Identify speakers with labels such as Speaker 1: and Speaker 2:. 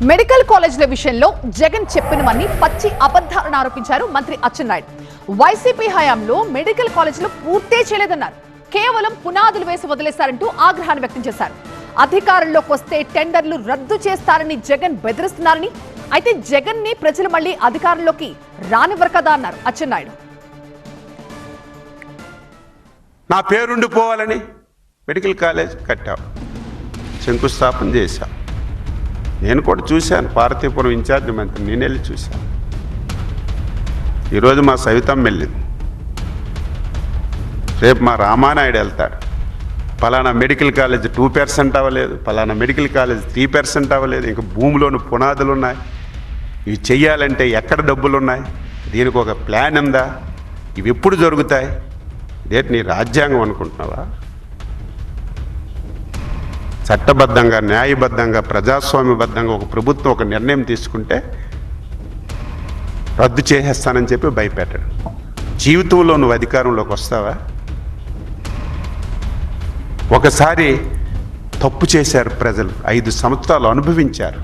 Speaker 1: Medical కాలేజీల విషయంలో జగన్ చెప్పినవన్నీ పచ్చి అబద్ధాలను ఆరోపించారు మంత్రి అచ్చెన్నాయుడు. వైసీపీ హయాంలో మెడికల్ కాలేజీలు పూర్తే చేయలేదన్నారు. కేవలం పునాదులు వేసి వదిలేశారంటూ ఆగ్రహాన్ని వ్యక్తం చేశారు. అధికారంలోకి వస్తే టెండర్లు రద్దు చేస్తారని జగన్ బెదిరిస్తున్నారని, అయితే జగన్ ని ప్రజలు మళ్లీ అధికారంలోకి రానివ్వరు కదా అన్నారు అచ్చెన్నాయుడు.
Speaker 2: నా పేరుండిపోవాలని మెడికల్ కాలేజ్ కట్టావు, శంకుస్థాపన చేశావు. నేను కూడా చూశాను, పార్వతీపురం ఇన్ఛార్జ్ మంత్రి నేను వెళ్ళి చూశాను. ఈరోజు మా సవితమ్మ వెళ్ళింది, రేపు మా రామానాయుడు వెళ్తాడు. పలానా మెడికల్ కాలేజ్ 2% అవ్వలేదు, పలానా మెడికల్ కాలేజ్ 3% అవ్వలేదు, ఇంకా భూమిలోని పునాదులు ఉన్నాయి. ఇవి చెయ్యాలంటే ఎక్కడ డబ్బులు ఉన్నాయి, దీనికి ఒక ప్లాన్ ఉందా, ఇవి ఎప్పుడు జరుగుతాయి? ఇదేంటి నీ రాజ్యాంగం అనుకుంటున్నావా? చట్టబద్ధంగా, న్యాయబద్ధంగా, ప్రజాస్వామ్యబద్ధంగా ఒక ప్రభుత్వం ఒక నిర్ణయం తీసుకుంటే రద్దు చేసేస్తానని చెప్పి భయపెట్టాడు. జీవితంలో నువ్వు అధికారంలోకి వస్తావా? ఒకసారి తప్పు చేశారు ప్రజలు, 5 సంవత్సరాలు అనుభవించారు.